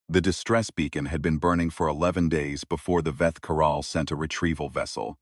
The distress beacon had been burning for 11 days before the Veth Karal sent a retrieval vessel.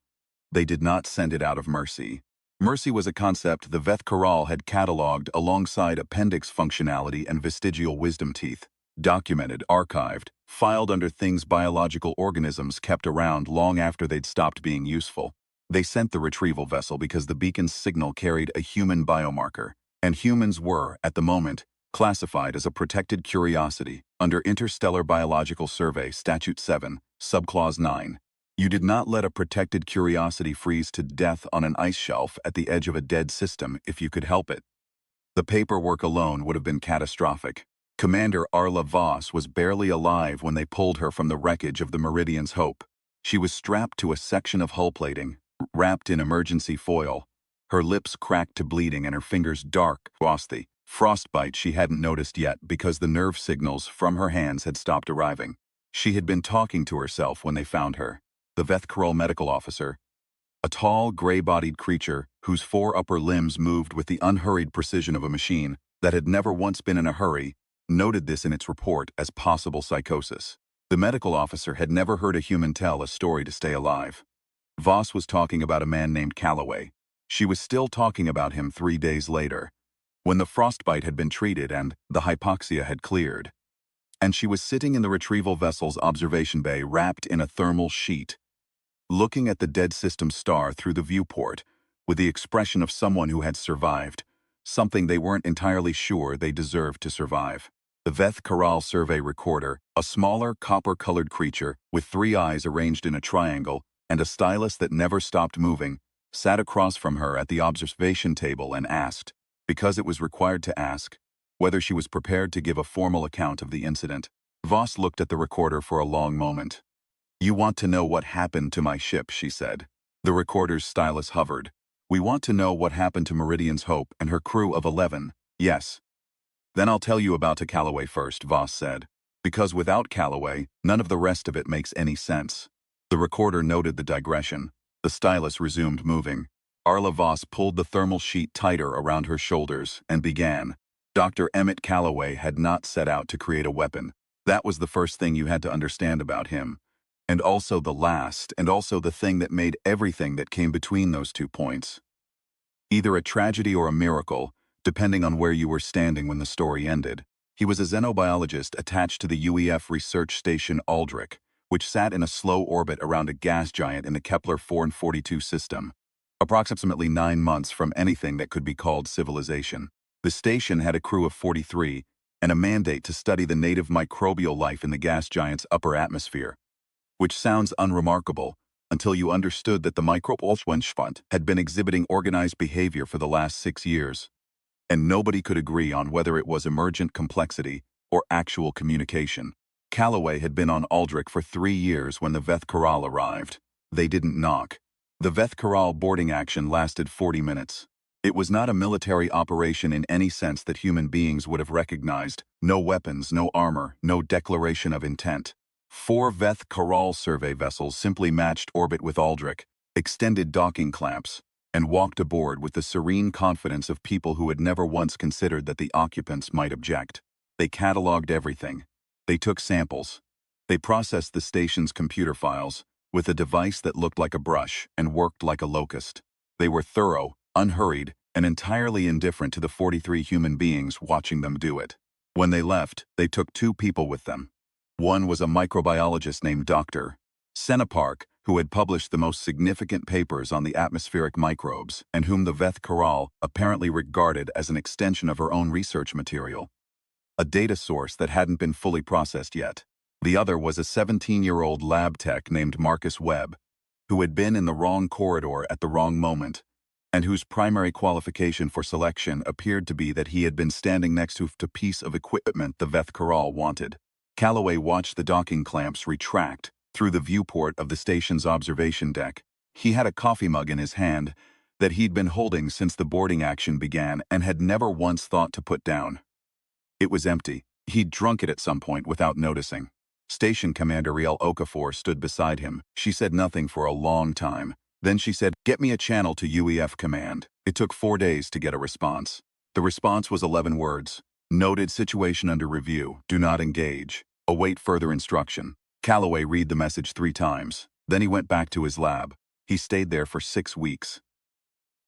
They did not send it out of mercy. Mercy was a concept the Veth Karal had catalogued alongside appendix functionality and vestigial wisdom teeth, documented, archived, filed under things biological organisms kept around long after they'd stopped being useful. They sent the retrieval vessel because the beacon's signal carried a human biomarker, and humans were, at the moment, classified as a protected curiosity under Interstellar Biological Survey Statute 7, Subclause 9. You did not let a protected curiosity freeze to death on an ice shelf at the edge of a dead system if you could help it. The paperwork alone would have been catastrophic. Commander Arla Voss was barely alive when they pulled her from the wreckage of the Meridian's Hope. She was strapped to a section of hull plating, wrapped in emergency foil, her lips cracked to bleeding and her fingers dark, frosty. Frostbite she hadn't noticed yet because the nerve signals from her hands had stopped arriving. She had been talking to herself when they found her. The Veth Karal medical officer, a tall, gray-bodied creature whose 4 upper limbs moved with the unhurried precision of a machine that had never once been in a hurry, noted this in its report as possible psychosis. The medical officer had never heard a human tell a story to stay alive. Voss was talking about a man named Calloway. She was still talking about him 3 days later, when the frostbite had been treated and the hypoxia had cleared. And she was sitting in the retrieval vessel's observation bay wrapped in a thermal sheet, looking at the dead system star through the viewport with the expression of someone who had survived, something they weren't entirely sure they deserved to survive. The Veth Karal survey recorder, a smaller copper-colored creature with 3 eyes arranged in a triangle and a stylus that never stopped moving, sat across from her at the observation table and asked, because it was required to ask, whether she was prepared to give a formal account of the incident. Voss looked at the recorder for a long moment. "You want to know what happened to my ship," she said. The recorder's stylus hovered. "We want to know what happened to Meridian's Hope and her crew of 11, yes." "Then I'll tell you about Calloway first," Voss said. "Because without Calloway, none of the rest of it makes any sense." The recorder noted the digression. The stylus resumed moving. Arla Voss pulled the thermal sheet tighter around her shoulders and began. Dr. Emmett Calloway had not set out to create a weapon. That was the first thing you had to understand about him. And also the last, and also the thing that made everything that came between those 2 points. Either a tragedy or a miracle, depending on where you were standing when the story ended. He was a xenobiologist attached to the UEF research station Aldrich, which sat in a slow orbit around a gas giant in the Kepler 442 system, approximately 9 months from anything that could be called civilization. The station had a crew of 43 and a mandate to study the native microbial life in the gas giant's upper atmosphere, which sounds unremarkable until you understood that the microbial had been exhibiting organized behavior for the last 6 years, and nobody could agree on whether it was emergent complexity or actual communication. Calloway had been on Aldrich for 3 years when the Veth Karal arrived. They didn't knock. The Veth Karal boarding action lasted 40 minutes. It was not a military operation in any sense that human beings would have recognized. No weapons, no armor, no declaration of intent. 4 Veth Karal survey vessels simply matched orbit with Aldrich, extended docking clamps, and walked aboard with the serene confidence of people who had never once considered that the occupants might object. They catalogued everything. They took samples. They processed the station's computer files with a device that looked like a brush and worked like a locust. They were thorough, unhurried, and entirely indifferent to the 43 human beings watching them do it. When they left, they took 2 people with them. One was a microbiologist named Dr. Senepark, who had published the most significant papers on the atmospheric microbes and whom the Veth Karal apparently regarded as an extension of her own research material, a data source that hadn't been fully processed yet. The other was a 17-year-old lab tech named Marcus Webb, who had been in the wrong corridor at the wrong moment, and whose primary qualification for selection appeared to be that he had been standing next to a piece of equipment the Veth Karal wanted. Calloway watched the docking clamps retract through the viewport of the station's observation deck. He had a coffee mug in his hand that he'd been holding since the boarding action began and had never once thought to put down. It was empty. He'd drunk it at some point without noticing. Station Commander Riel Okafor stood beside him. She said nothing for a long time. Then she said, "Get me a channel to UEF command." It took 4 days to get a response. The response was 11 words. "Noted, situation under review. Do not engage." Await further instruction. Calloway read the message 3 times. Then he went back to his lab. He stayed there for 6 weeks.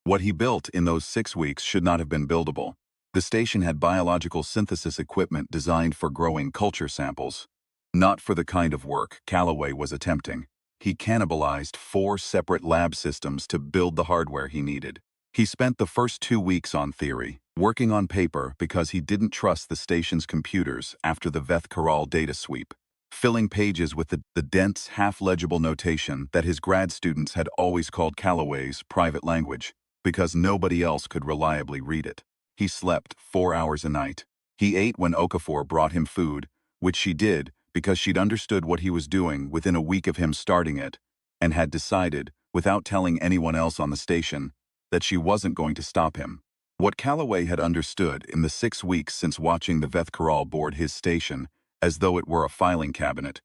What he built in those 6 weeks should not have been buildable. The station had biological synthesis equipment designed for growing culture samples. Not for the kind of work Calloway was attempting. He cannibalized 4 separate lab systems to build the hardware he needed. He spent the first 2 weeks on theory, working on paper because he didn't trust the station's computers after the Veth Karal data sweep, filling pages with the dense, half-legible notation that his grad students had always called Calloway's private language, because nobody else could reliably read it. He slept 4 hours a night. He ate when Okafor brought him food, which she did because she'd understood what he was doing within a week of him starting it, and had decided, without telling anyone else on the station, that she wasn't going to stop him. What Calloway had understood in the 6 weeks since watching the Veth Karal board his station, as though it were a filing cabinet,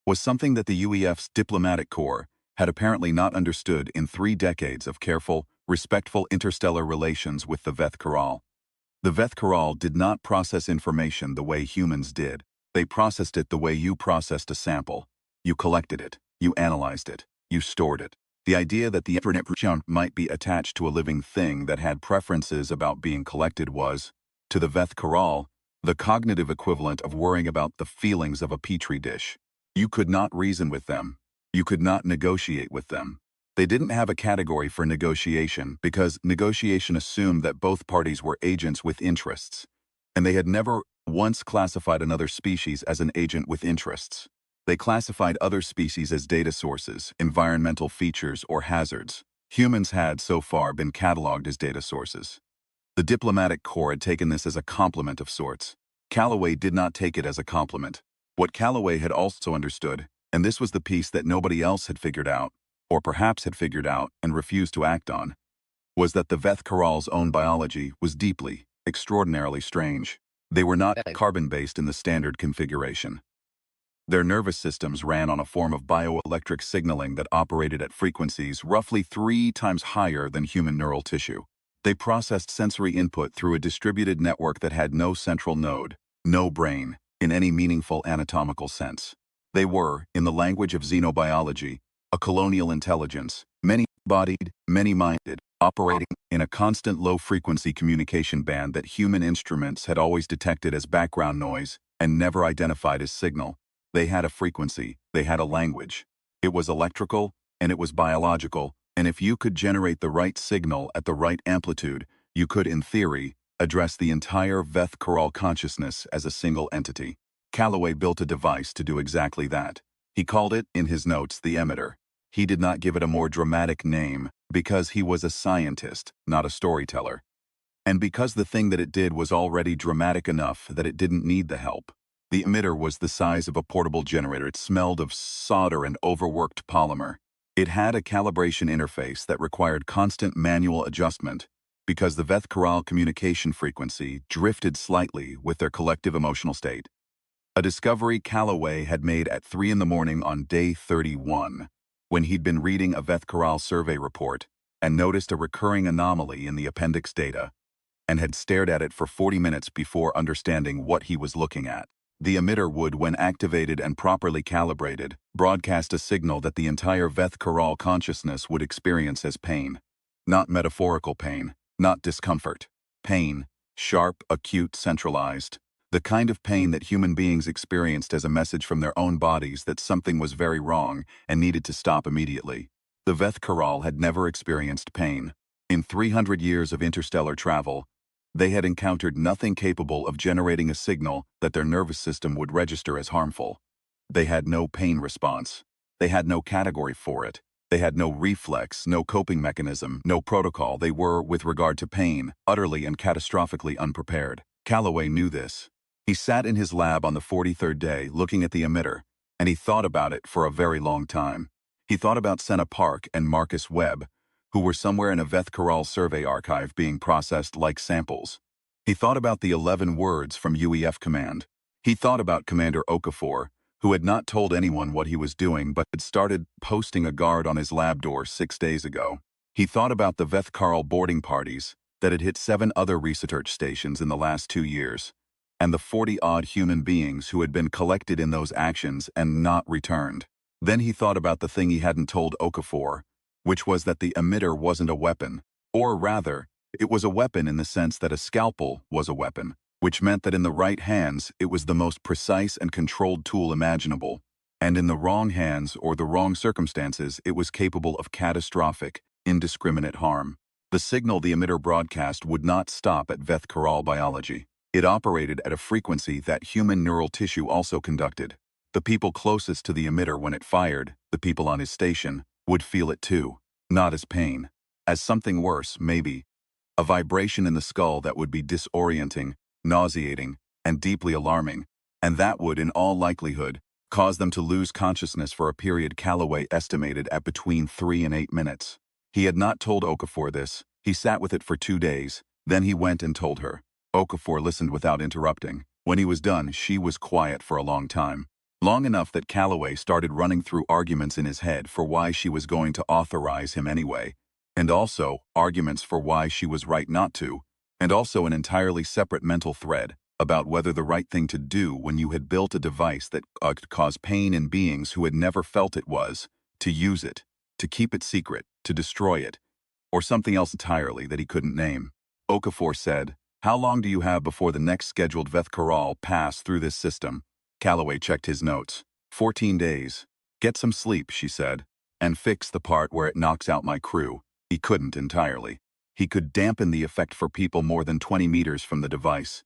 was something that the UEF's diplomatic corps had apparently not understood in 3 decades of careful, respectful interstellar relations with the Veth Karal. The Veth Karal did not process information the way humans did. They processed it the way you processed a sample. You collected it, you analyzed it, you stored it. The idea that the information might be attached to a living thing that had preferences about being collected was, to the Veth Karal, the cognitive equivalent of worrying about the feelings of a petri dish. You could not reason with them. You could not negotiate with them. They didn't have a category for negotiation because negotiation assumed that both parties were agents with interests, and they had never once classified another species as an agent with interests. They classified other species as data sources, environmental features, or hazards. Humans had, so far, been catalogued as data sources. The diplomatic corps had taken this as a compliment of sorts. Calloway did not take it as a compliment. What Calloway had also understood, and this was the piece that nobody else had figured out, or perhaps had figured out and refused to act on, was that the Veth Karal's own biology was deeply, extraordinarily strange. They were not carbon-based in the standard configuration. Their nervous systems ran on a form of bioelectric signaling that operated at frequencies roughly 3 times higher than human neural tissue. They processed sensory input through a distributed network that had no central node, no brain, in any meaningful anatomical sense. They were, in the language of xenobiology, a colonial intelligence, many-bodied, many-minded, operating in a constant low-frequency communication band that human instruments had always detected as background noise and never identified as signal. They had a frequency, they had a language. It was electrical, and it was biological, and if you could generate the right signal at the right amplitude, you could, in theory, address the entire Veth Karal consciousness as a single entity. Calloway built a device to do exactly that. He called it, in his notes, the emitter. He did not give it a more dramatic name because he was a scientist, not a storyteller. And because the thing that it did was already dramatic enough that it didn't need the help. The emitter was the size of a portable generator. It smelled of solder and overworked polymer. It had a calibration interface that required constant manual adjustment because the Veth Karal communication frequency drifted slightly with their collective emotional state. A discovery Calloway had made at 3 in the morning on day 31, when he'd been reading a Veth Karal survey report and noticed a recurring anomaly in the appendix data, and had stared at it for 40 minutes before understanding what he was looking at. The emitter would, when activated and properly calibrated, broadcast a signal that the entire Veth Karal consciousness would experience as pain. Not metaphorical pain, not discomfort. Pain, sharp, acute, centralized. The kind of pain that human beings experienced as a message from their own bodies that something was very wrong and needed to stop immediately. The Veth Karal had never experienced pain. In 300 years of interstellar travel, they had encountered nothing capable of generating a signal that their nervous system would register as harmful. They had no pain response. They had no category for it. They had no reflex, no coping mechanism, no protocol. They were, with regard to pain, utterly and catastrophically unprepared. Calloway knew this. He sat in his lab on the 43rd day looking at the emitter, and he thought about it for a very long time. He thought about Senna Park and Marcus Webb, who were somewhere in a Veth Karal survey archive being processed like samples. He thought about the 11 words from UEF command. He thought about Commander Okafor, who had not told anyone what he was doing but had started posting a guard on his lab door 6 days ago. He thought about the Veth Karal boarding parties that had hit 7 other research stations in the last 2 years, and the 40-odd human beings who had been collected in those actions and not returned. Then he thought about the thing he hadn't told Okafor, which was that the emitter wasn't a weapon. Or rather, it was a weapon in the sense that a scalpel was a weapon, which meant that in the right hands it was the most precise and controlled tool imaginable, and in the wrong hands or the wrong circumstances it was capable of catastrophic, indiscriminate harm. The signal the emitter broadcast would not stop at Veth Karal biology. It operated at a frequency that human neural tissue also conducted. The people closest to the emitter when it fired, the people on his station, would feel it too, not as pain, as something worse, maybe, a vibration in the skull that would be disorienting, nauseating, and deeply alarming, and that would, in all likelihood, cause them to lose consciousness for a period Calloway estimated at between 3 and 8 minutes. He had not told Okafor this. He sat with it for 2 days, then he went and told her. Okafor listened without interrupting. When he was done, she was quiet for a long time. Long enough that Calloway started running through arguments in his head for why she was going to authorize him anyway, and also arguments for why she was right not to, and also an entirely separate mental thread about whether the right thing to do when you had built a device that could cause pain in beings who had never felt it was, to use it, to keep it secret, to destroy it, or something else entirely that he couldn't name. Okafor said, "How long do you have before the next scheduled Veth Karal pass through this system?" Calloway checked his notes. 14 days. "Get some sleep," she said, "and fix the part where it knocks out my crew." He couldn't entirely. He could dampen the effect for people more than 20 meters from the device,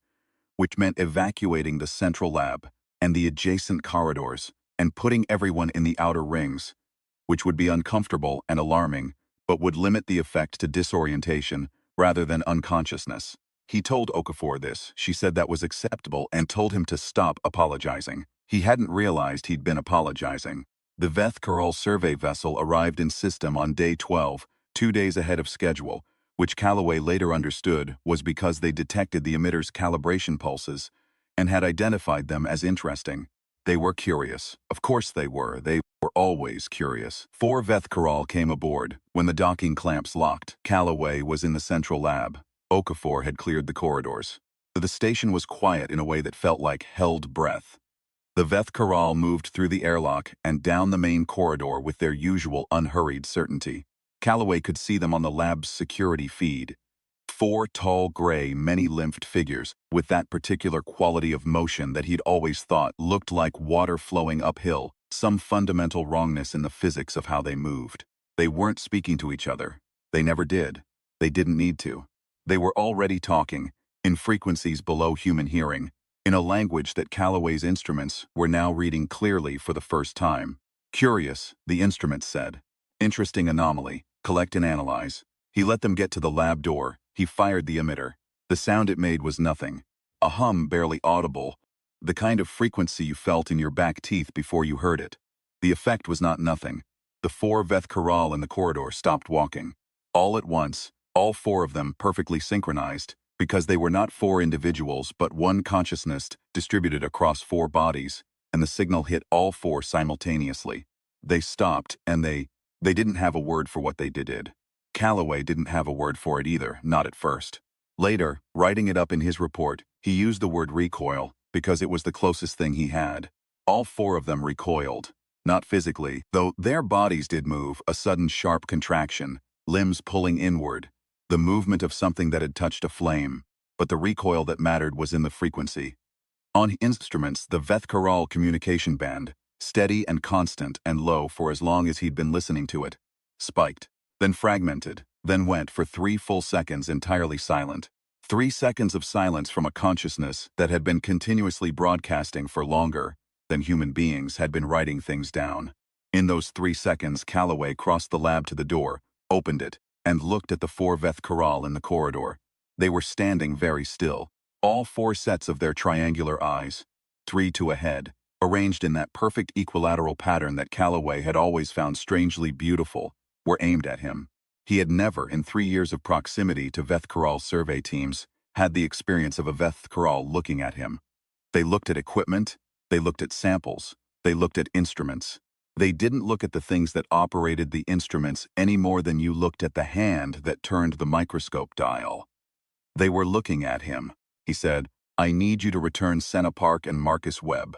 which meant evacuating the central lab and the adjacent corridors and putting everyone in the outer rings, which would be uncomfortable and alarming, but would limit the effect to disorientation rather than unconsciousness. He told Okafor this. She said that was acceptable and told him to stop apologizing. He hadn't realized he'd been apologizing. The Veth Karal survey vessel arrived in system on day 12, 2 days ahead of schedule, which Calloway later understood was because they detected the emitter's calibration pulses and had identified them as interesting. They were curious. Of course they were. They were always curious. 4 Veth Karal came aboard. When the docking clamps locked, Calloway was in the central lab. Okafor had cleared the corridors. The station was quiet in a way that felt like held breath. The Veth Karal moved through the airlock and down the main corridor with their usual unhurried certainty. Calloway could see them on the lab's security feed. 4 tall, gray, many-limbed figures with that particular quality of motion that he'd always thought looked like water flowing uphill, some fundamental wrongness in the physics of how they moved. They weren't speaking to each other. They never did. They didn't need to. They were already talking, in frequencies below human hearing, in a language that Calloway's instruments were now reading clearly for the first time. "Curious," the instruments said. "Interesting anomaly. Collect and analyze." He let them get to the lab door. He fired the emitter. The sound it made was nothing. A hum barely audible, the kind of frequency you felt in your back teeth before you heard it. The effect was not nothing. The 4 Veth Karal in the corridor stopped walking. All at once, all 4 of them perfectly synchronized, because they were not 4 individuals but one consciousness distributed across 4 bodies, and the signal hit all 4 simultaneously. They stopped, and they didn't have a word for what they did. Calloway didn't have a word for it either, not at first. Later, writing it up in his report, he used the word recoil, because it was the closest thing he had. All 4 of them recoiled. Not physically, though their bodies did move, a sudden sharp contraction, limbs pulling inward, the movement of something that had touched a flame, but the recoil that mattered was in the frequency. On instruments, the Veth Karal communication band, steady and constant and low for as long as he'd been listening to it, spiked, then fragmented, then went for 3 full seconds entirely silent. 3 seconds of silence from a consciousness that had been continuously broadcasting for longer than human beings had been writing things down. In those 3 seconds, Calloway crossed the lab to the door, opened it, and looked at the 4 Veth Karal in the corridor. They were standing very still, all 4 sets of their triangular eyes, 3 to a head, arranged in that perfect equilateral pattern that Calloway had always found strangely beautiful, were aimed at him. He had never, in 3 years of proximity to Veth Karal survey teams, had the experience of a Veth Karal looking at him. They looked at equipment, they looked at samples, they looked at instruments. They didn't look at the things that operated the instruments any more than you looked at the hand that turned the microscope dial. They were looking at him. He said, I need you to return Senna Park and Marcus Webb.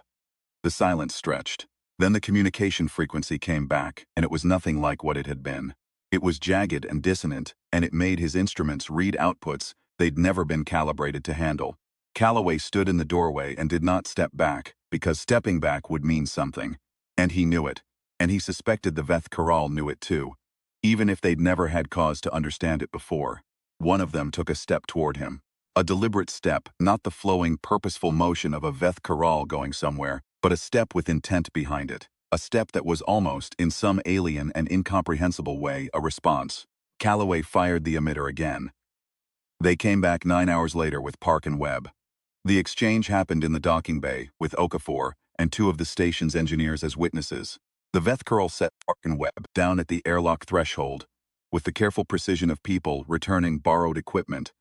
The silence stretched. Then the communication frequency came back, and it was nothing like what it had been. It was jagged and dissonant, and it made his instruments read outputs they'd never been calibrated to handle. Calloway stood in the doorway and did not step back, because stepping back would mean something. And he knew it. And he suspected the Veth Karal knew it too. Even if they'd never had cause to understand it before. One of them took a step toward him. A deliberate step, not the flowing, purposeful motion of a Veth Karal going somewhere, but a step with intent behind it. A step that was almost, in some alien and incomprehensible way, a response. Calloway fired the emitter again. They came back 9 hours later with Park and Webb. The exchange happened in the docking bay, with Okafor and 2 of the station's engineers as witnesses. The Veth Karal set Park and Webb down at the airlock threshold, with the careful precision of people returning borrowed equipment.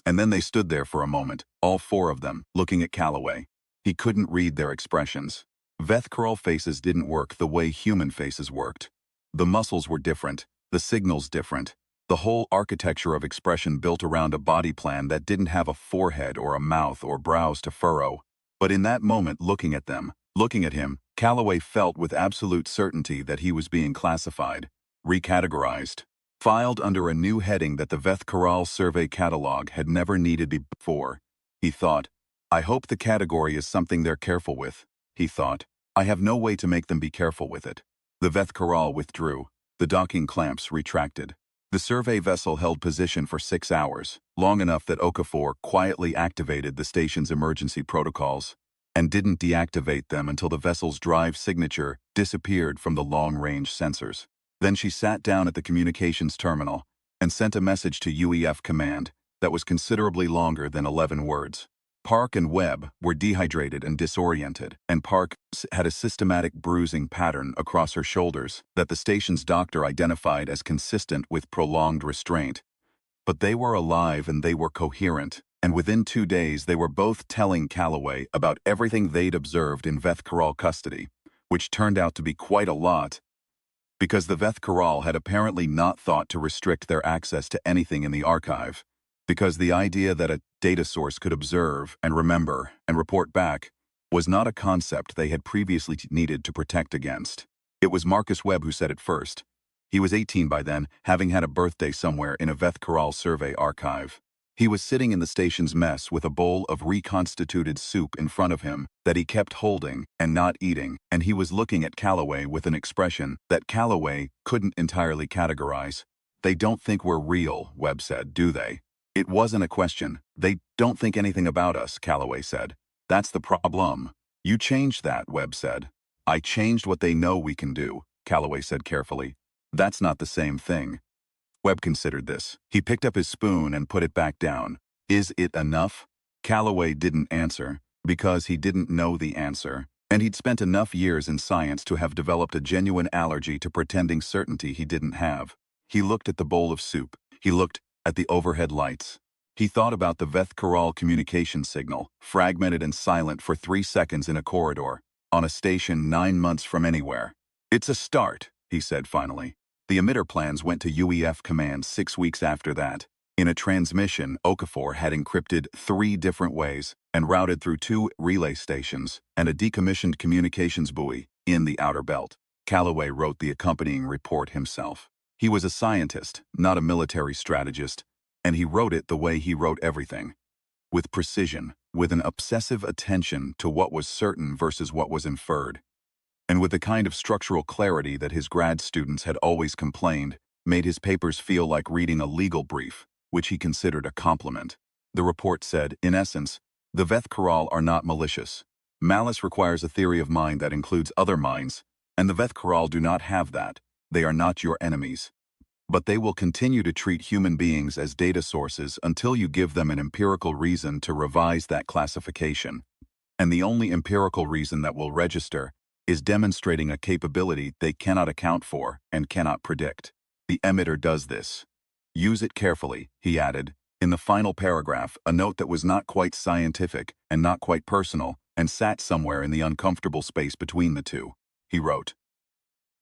And then they stood there for a moment, all 4 of them, looking at Calloway. He couldn't read their expressions. Veth Karal faces didn't work the way human faces worked. The muscles were different, the signals different. The whole architecture of expression built around a body plan that didn't have a forehead or a mouth or brows to furrow. But in that moment, looking at him, Calloway felt with absolute certainty that he was being classified, recategorized, filed under a new heading that the Veth Karal survey catalog had never needed before. He thought, I hope the category is something they're careful with. He thought, I have no way to make them be careful with it. The Veth Karal withdrew. The docking clamps retracted. The survey vessel held position for 6 hours, long enough that Okafor quietly activated the station's emergency protocols, and didn't deactivate them until the vessel's drive signature disappeared from the long-range sensors. Then she sat down at the communications terminal and sent a message to UEF command that was considerably longer than 11 words. Park and Webb were dehydrated and disoriented, and Park had a systematic bruising pattern across her shoulders that the station's doctor identified as consistent with prolonged restraint. But they were alive and they were coherent, and within 2 days they were both telling Calloway about everything they'd observed in Veth Karal custody, which turned out to be quite a lot, because the Veth Karal had apparently not thought to restrict their access to anything in the archive. Because the idea that a data source could observe and remember and report back was not a concept they had previously needed to protect against. It was Marcus Webb who said it first. He was 18 by then, having had a birthday somewhere in a Veth Karal survey archive. He was sitting in the station's mess with a bowl of reconstituted soup in front of him that he kept holding and not eating, and he was looking at Calloway with an expression that Calloway couldn't entirely categorize. They don't think we're real, Webb said, do they? It wasn't a question. They don't think anything about us, Calloway said. That's the problem. You changed that, Webb said. I changed what they know we can do, Calloway said carefully. That's not the same thing. Webb considered this. He picked up his spoon and put it back down. Is it enough? Calloway didn't answer, because he didn't know the answer, and he'd spent enough years in science to have developed a genuine allergy to pretending certainty he didn't have. He looked at the bowl of soup. He looked at the overhead lights. He thought about the Veth Karal communication signal, fragmented and silent for 3 seconds in a corridor, on a station 9 months from anywhere. It's a start, he said finally. The emitter plans went to UEF command 6 weeks after that. In a transmission, Okafor had encrypted 3 different ways and routed through 2 relay stations and a decommissioned communications buoy in the outer belt. Calloway wrote the accompanying report himself. He was a scientist, not a military strategist, and he wrote it the way he wrote everything. With precision, with an obsessive attention to what was certain versus what was inferred, and with the kind of structural clarity that his grad students had always complained made his papers feel like reading a legal brief, which he considered a compliment. The report said, in essence, the Veth Karal are not malicious. Malice requires a theory of mind that includes other minds, and the Veth Karal do not have that. They are not your enemies. But they will continue to treat human beings as data sources until you give them an empirical reason to revise that classification. And the only empirical reason that will register is demonstrating a capability they cannot account for and cannot predict. The emitter does this. Use it carefully, he added, in the final paragraph, a note that was not quite scientific and not quite personal and sat somewhere in the uncomfortable space between the two. He wrote,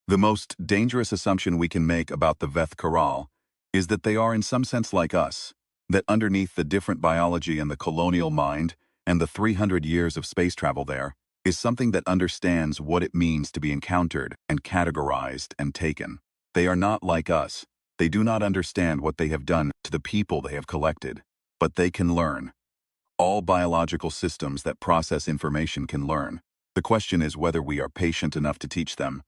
the most dangerous assumption we can make about the Veth Karal is that they are in some sense like us, that underneath the different biology and the colonial mind And the 300 years of space travel there is something that understands what it means to be encountered and categorized and taken. They are not like us. They do not understand what they have done to the people they have collected, but they can learn. All biological systems that process information can learn. The question is whether we are patient enough to teach them,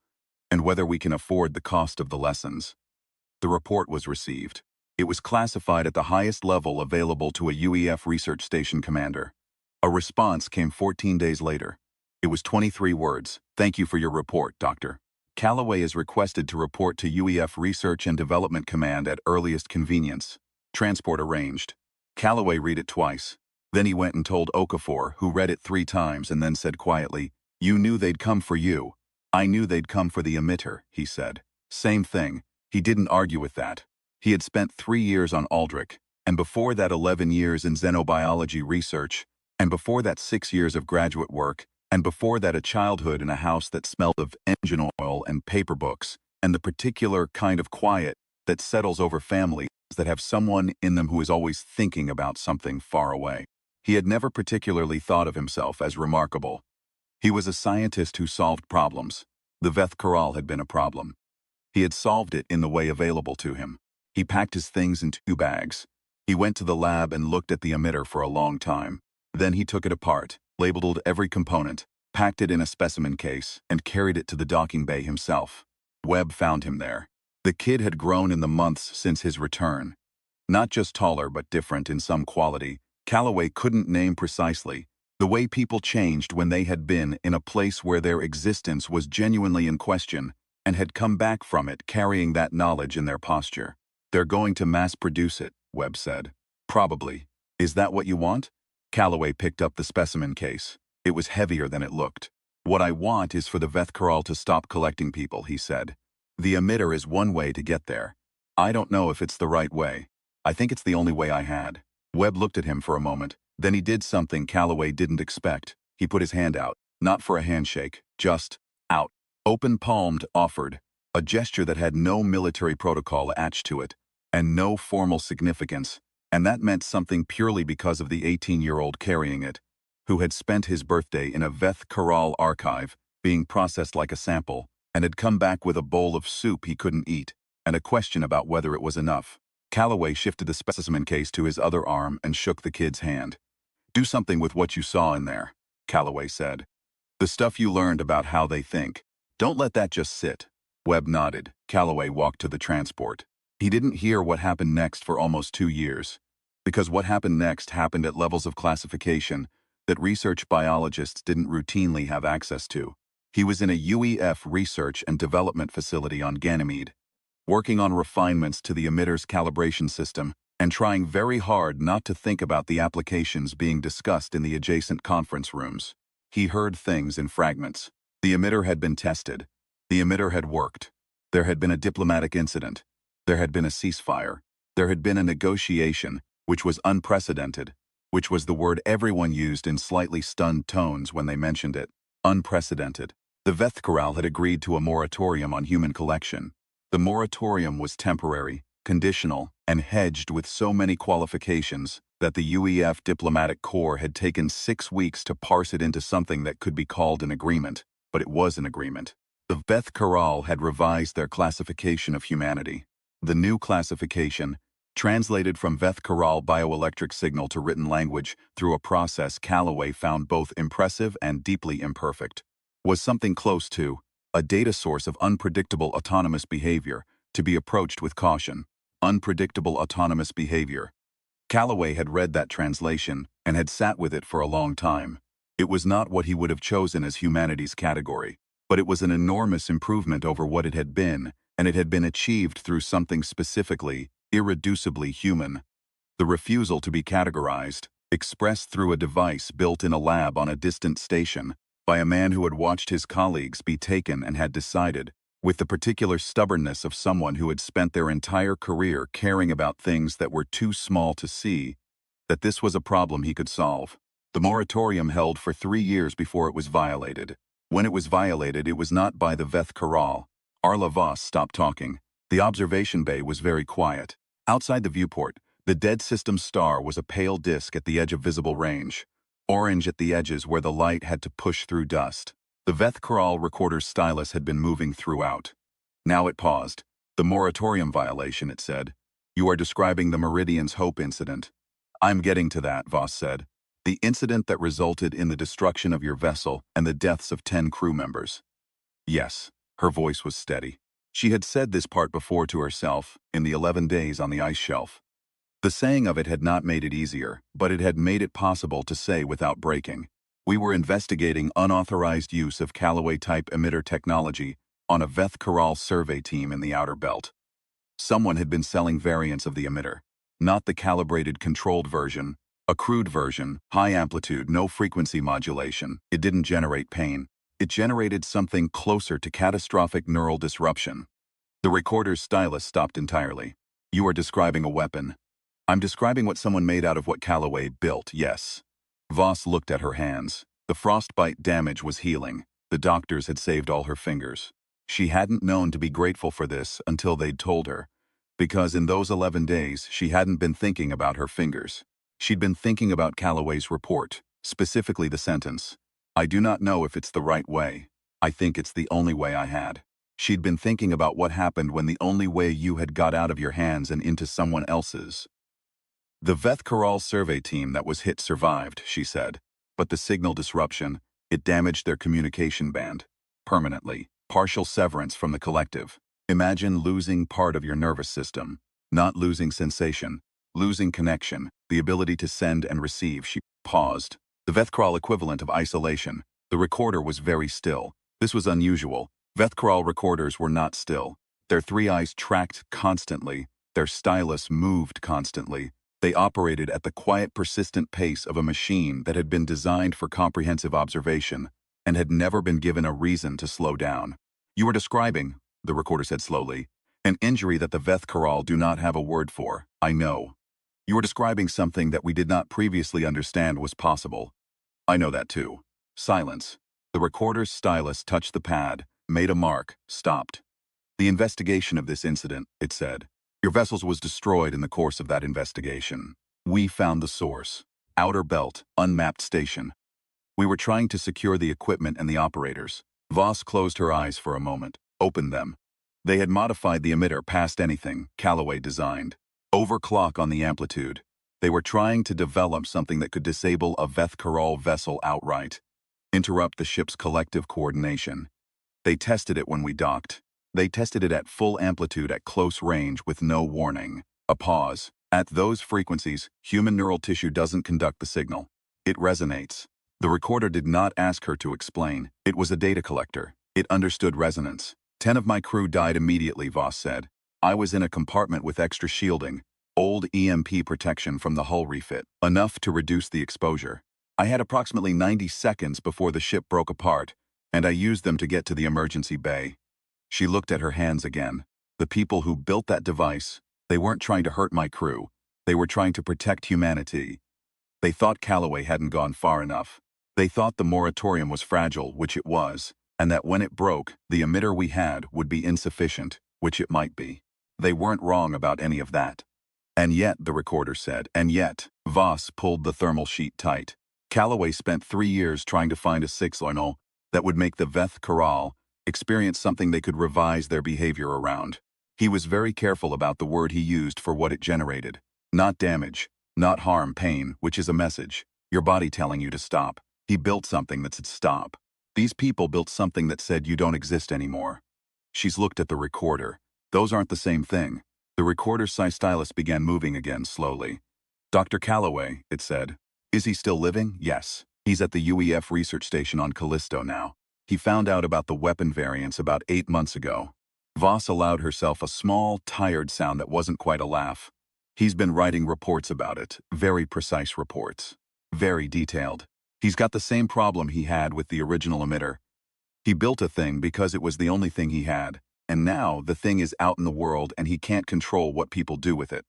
and whether we can afford the cost of the lessons. The report was received. It was classified at the highest level available to a UEF research station commander. A response came 14 days later. It was 23 words. "Thank you for your report, Doctor. Calloway is requested to report to UEF Research and Development Command at earliest convenience. Transport arranged." Calloway read it twice. Then he went and told Okafor, who read it 3 times and then said quietly, "You knew they'd come for you." "I knew they'd come for the emitter," he said. Same thing. He didn't argue with that. He had spent 3 years on Aldrich, and before that 11 years in xenobiology research, and before that 6 years of graduate work, and before that a childhood in a house that smelled of engine oil and paper books, and the particular kind of quiet that settles over families that have someone in them who is always thinking about something far away. He had never particularly thought of himself as remarkable. He was a scientist who solved problems. The Veth Corral had been a problem. He had solved it in the way available to him. He packed his things in 2 bags. He went to the lab and looked at the emitter for a long time. Then he took it apart, labeled every component, packed it in a specimen case, and carried it to the docking bay himself. Webb found him there. The kid had grown in the months since his return. Not just taller but different in some quality. Calloway couldn't name precisely. The way people changed when they had been in a place where their existence was genuinely in question and had come back from it carrying that knowledge in their posture. "They're going to mass produce it," Webb said. "Probably. Is that what you want?" Calloway picked up the specimen case. It was heavier than it looked. "What I want is for the Veth Corral to stop collecting people," he said. "The emitter is one way to get there. I don't know if it's the right way. I think it's the only way I had." Webb looked at him for a moment. Then he did something Calloway didn't expect. He put his hand out, not for a handshake, just out. Open-palmed, offered, a gesture that had no military protocol attached to it, and no formal significance, and that meant something purely because of the 18-year-old carrying it, who had spent his birthday in a Veth Corral archive, being processed like a sample, and had come back with a bowl of soup he couldn't eat, and a question about whether it was enough. Calloway shifted the specimen case to his other arm and shook the kid's hand. "Do something with what you saw in there," Calloway said. "The stuff you learned about how they think. Don't let that just sit." Webb nodded. Calloway walked to the transport. He didn't hear what happened next for almost 2 years, because what happened next happened at levels of classification that research biologists didn't routinely have access to. He was in a UEF research and development facility on Ganymede, working on refinements to the emitter's calibration system and trying very hard not to think about the applications being discussed in the adjacent conference rooms. He heard things in fragments. The emitter had been tested. The emitter had worked. There had been a diplomatic incident. There had been a ceasefire. There had been a negotiation, which was unprecedented, which was the word everyone used in slightly stunned tones when they mentioned it. Unprecedented. The Veth Corral had agreed to a moratorium on human collection. The moratorium was temporary, conditional, and hedged with so many qualifications that the UEF diplomatic corps had taken 6 weeks to parse it into something that could be called an agreement, but it was an agreement. The Veth Corral had revised their classification of humanity. The new classification, translated from Veth Corral bioelectric signal to written language through a process Calloway found both impressive and deeply imperfect, was something close to a data source of unpredictable autonomous behavior to be approached with caution. Unpredictable autonomous behavior. Calloway had read that translation and had sat with it for a long time. It was not what he would have chosen as humanity's category, but it was an enormous improvement over what it had been, and it had been achieved through something specifically, irreducibly human. The refusal to be categorized, expressed through a device built in a lab on a distant station, by a man who had watched his colleagues be taken and had decided, with the particular stubbornness of someone who had spent their entire career caring about things that were too small to see, that this was a problem he could solve. The moratorium held for 3 years before it was violated. When it was violated, it was not by the Veth Corral. Arla Voss stopped talking. The observation bay was very quiet. Outside the viewport, the dead system star was a pale disk at the edge of visible range. orange at the edges where the light had to push through dust. The Veth Coral recorder's stylus had been moving throughout. Now it paused. The moratorium violation, it said. You are describing the Meridian's Hope incident. I'm getting to that, Voss said. The incident that resulted in the destruction of your vessel and the deaths of 10 crew members. Yes, her voice was steady. She had said this part before to herself, in the 11 days on the ice shelf. The saying of it had not made it easier, but it had made it possible to say without breaking. We were investigating unauthorized use of Callaway-type emitter technology on a Veth Coral survey team in the outer belt. Someone had been selling variants of the emitter. Not the calibrated controlled version, a crude version, high amplitude, no frequency modulation. It didn't generate pain. It generated something closer to catastrophic neural disruption. The recorder's stylus stopped entirely. You are describing a weapon. I'm describing what someone made out of what Callaway built, yes. Voss looked at her hands. The frostbite damage was healing. The doctors had saved all her fingers. She hadn't known to be grateful for this until they'd told her. Because in those 11 days, she hadn't been thinking about her fingers. She'd been thinking about Callaway's report, specifically the sentence. I do not know if it's the right way. I think it's the only way I had. She'd been thinking about what happened when the only way you had got out of your hands and into someone else's. The Veth Coral survey team that was hit survived, she said. But the signal disruption, it damaged their communication band. Permanently. Partial severance from the collective. Imagine losing part of your nervous system. Not losing sensation. Losing connection. The ability to send and receive. She paused. The Veth Coral equivalent of isolation. The recorder was very still. This was unusual. Veth Coral recorders were not still. Their three eyes tracked constantly. Their stylus moved constantly. They operated at the quiet, persistent pace of a machine that had been designed for comprehensive observation and had never been given a reason to slow down. You were describing, the recorder said slowly, an injury that the Veth Coral do not have a word for. I know. You were describing something that we did not previously understand was possible. I know that too. Silence. The recorder's stylus touched the pad, made a mark, stopped. The investigation of this incident, it said. Your vessel was destroyed in the course of that investigation. We found the source. Outer belt, unmapped station. We were trying to secure the equipment and the operators. Voss closed her eyes for a moment, opened them. They had modified the emitter past anything Callaway designed. Overclock on the amplitude. They were trying to develop something that could disable a Veth Coral vessel outright. Interrupt the ship's collective coordination. They tested it when we docked. They tested it at full amplitude at close range with no warning. A pause. At those frequencies, human neural tissue doesn't conduct the signal. It resonates. The recorder did not ask her to explain. It was a data collector. It understood resonance. 10 of my crew died immediately, Voss said. I was in a compartment with extra shielding, old EMP protection from the hull refit, enough to reduce the exposure. I had approximately 90 seconds before the ship broke apart, and I used them to get to the emergency bay. She looked at her hands again. The people who built that device, they weren't trying to hurt my crew. They were trying to protect humanity. They thought Callaway hadn't gone far enough. They thought the moratorium was fragile, which it was, and that when it broke, the emitter we had would be insufficient, which it might be. They weren't wrong about any of that. And yet, the recorder said, and yet, Voss pulled the thermal sheet tight. Callaway spent 3 years trying to find a signal that would make the Veth Coral experience something they could revise their behavior around. He was very careful about the word he used for what it generated. Not damage, not harm, pain, which is a message. Your body telling you to stop. He built something that said stop. These people built something that said you don't exist anymore. She's looked at the recorder. Those aren't the same thing. The recorder's stylus began moving again slowly. Dr. Callaway, it said. Is he still living? Yes. He's at the UEF research station on Callisto now. He found out about the weapon variants about 8 months ago. Voss allowed herself a small, tired sound that wasn't quite a laugh. He's been writing reports about it, very precise reports. Very detailed. He's got the same problem he had with the original emitter. He built a thing because it was the only thing he had, and now the thing is out in the world and he can't control what people do with it.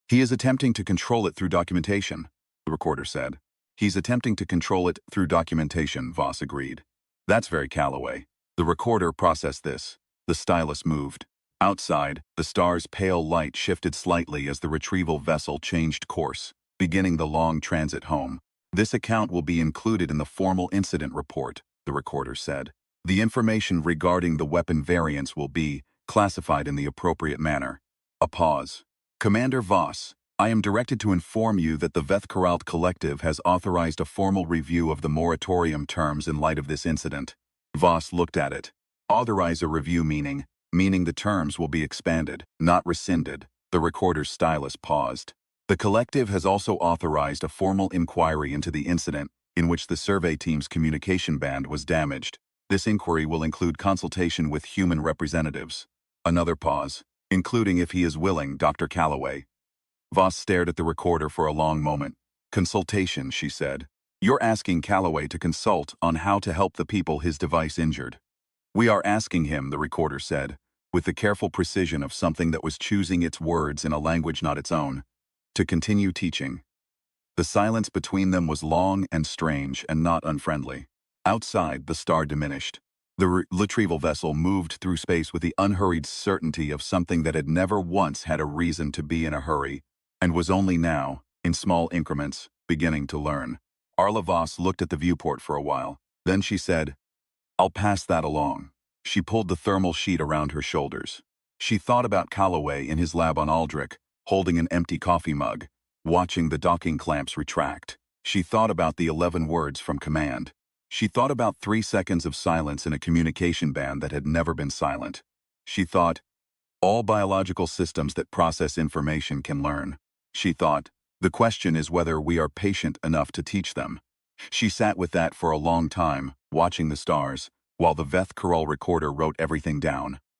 He is attempting to control it through documentation, the recorder said. He's attempting to control it through documentation, Voss agreed. That's very Callaway. The recorder processed this. The stylus moved. Outside, the star's pale light shifted slightly as the retrieval vessel changed course, beginning the long transit home. This account will be included in the formal incident report, the recorder said. The information regarding the weapon variants will be classified in the appropriate manner. A pause. Commander Voss, I am directed to inform you that the Veth Collective has authorized a formal review of the moratorium terms in light of this incident. Voss looked at it. Authorize a review meaning the terms will be expanded, not rescinded. The recorder's stylus paused. The collective has also authorized a formal inquiry into the incident in which the survey team's communication band was damaged. This inquiry will include consultation with human representatives. Another pause. Including, if he is willing, Dr. Calloway. Voss stared at the recorder for a long moment. Consultation, she said. You're asking Calloway to consult on how to help the people his device injured. We are asking him, the recorder said, with the careful precision of something that was choosing its words in a language not its own, to continue teaching. The silence between them was long and strange and not unfriendly. Outside, the star diminished. The retrieval vessel moved through space with the unhurried certainty of something that had never once had a reason to be in a hurry, and was only now, in small increments, beginning to learn. Arla Voss looked at the viewport for a while. Then she said, I'll pass that along. She pulled the thermal sheet around her shoulders. She thought about Calloway in his lab on Aldrich, holding an empty coffee mug, watching the docking clamps retract. She thought about the 11 words from command. She thought about 3 seconds of silence in a communication band that had never been silent. She thought, all biological systems that process information can learn. She thought, the question is whether we are patient enough to teach them. She sat with that for a long time, watching the stars, while the Veth recorder wrote everything down.